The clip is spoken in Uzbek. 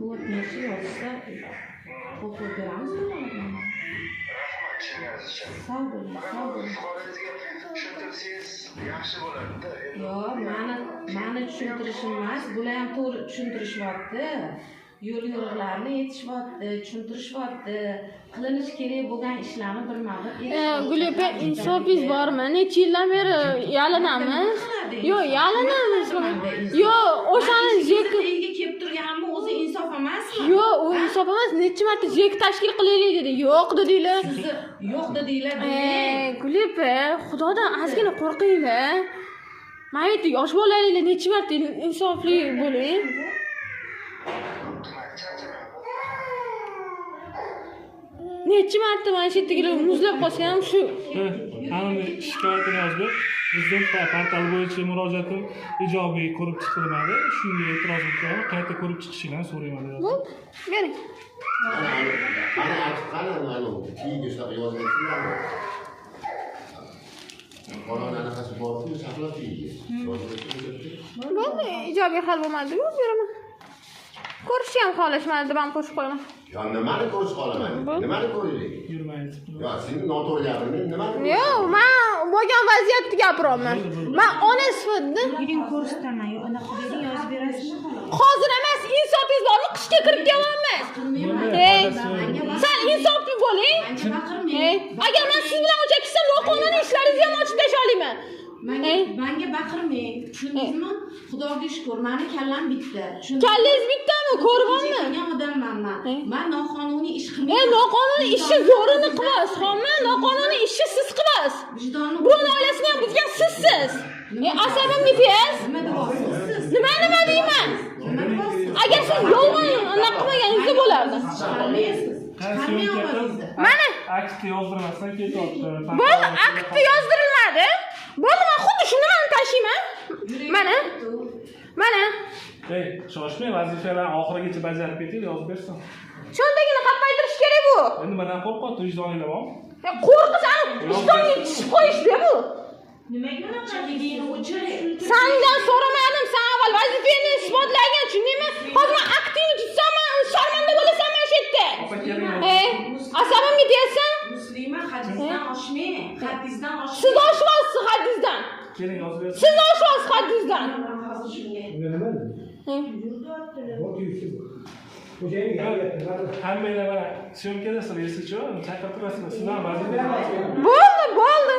Bu neçe yozsa qo'l beramiz bularga. Sağ bo'lin, sağ bo'lin. Yaxshi bo'ladida. Yo'q, meni tushuntirishim emas, bular ham to'g'ri tushuntirishyapti. Yo'l yo'riqlarni aytishyapti, tushuntirishyapti. Qilinish kerak bo'lgan ishlarni birma-bir. Gulapa, insofingiz bormi? Necha yildan beri yalinamiz? Yo'q, yalinamiz. Yo'q, o'shani jek Uyga kelib turganimni o'zi insof emasmi? yo'q, u insof emas. Necha marta jek tashkil qilaylik dedi. Yo'q dedinglar. Sizni yo'q dedinglar. Gulapa, xudodan ozgina qo'rqinglar. Mana bu yosh bolalarga necha marta insofli bo'ling. Necha marta mana shu yerdagilar muzlab qolsa ham shu Hamma shikoyatini yozdi. Prezident portali bo'yicha murojaatim ijobiy ko'rib chiqilmadi. Shunga e'tiroz bildirib, qayta ko'rib chiqishinglarni so'rayman. bo'ldi. Bering. Qani kiyinga shunaqa yozmaysiz. Qonun anaqasi borku, saqlab kiyinga. Bo'ldi, ijobiy hal bo'lmadi-ku, beraman. Ko'rishni ham xohlashmadi deb ham qo'shib qo'yaman. Yo, nimani ko'rish qolaman? Nimani ko'raylik? Yurmaydi. Yo, sizni noto'g'ri gapiringiz nimani? Yo'q, men bo'lgan vaziyatni gapiryapman. Men ona sifatida Yuring ko'rsataman, yo anaqa bering yozib berasizmi? hozir emas, insofingiz bormi? Qishga kirib kelyapmiz. Hey, sen insofli bo'ling. Menga baqirmang. Hey, agar men siz bilan o'cha kitsam, noqonuniy ishlaringizni ham ochib tashlay olaman. Menga baqirmang. Tushundingizmi? Xudoga shukr, meni kallam bitta. Kallangiz bittami? Ko'rganmi? Qilgan odamman men. Men noqonuniy ish qilmayman. Noqonuniy ishni zo'rini qilasiz. Hamma noqonuniy ishni siz qilasiz. Vijdonni Birovni oilasini ham buzgan sizsiz. Asabimga tez. nima deyapsiz? Nima deyman? Nima deyapsiz? Agar siz yolg'on anaqa qilmaganingizda bo'lardi. Chiqarmaysiz. Chiqarmayapsiz. Mana Aktni yozdirmasdan ketyapti. bo'ldi, aktda yozdirilmadi. Bo'ldi, men xuddi shuni tashiyman. Mana. Ey, shoshmay vazifalarni oxirigacha bajarib keting, yozib bersin. Cho'ntagini qappaytirish kerak bu. Endi mendan qo'rqyapti, vijdoninglar bormi? Qo'rqish, ishtonga tushib qo'yishdi bu. Nimaga unaqa dedingni o'chiring. Sendan so'ramadim, sen avval vazifangni isbotlagan, tushundingmi? Hozir men aktini tutsam, sharmanda bo'lasan mana shu yerda. Asabimga tegsan, Muslima hadisdan oshmang. Hadisdan oshmang. siz oshmaysiz haddizdan. Keling, yozib bersin. Siz oshmaysiz haddizdan. Hozir shunga. Hammanglar mana syomkada sizlar esingchi, chaqirib turasizlar. Sizlar vazifa. Bo'ldi.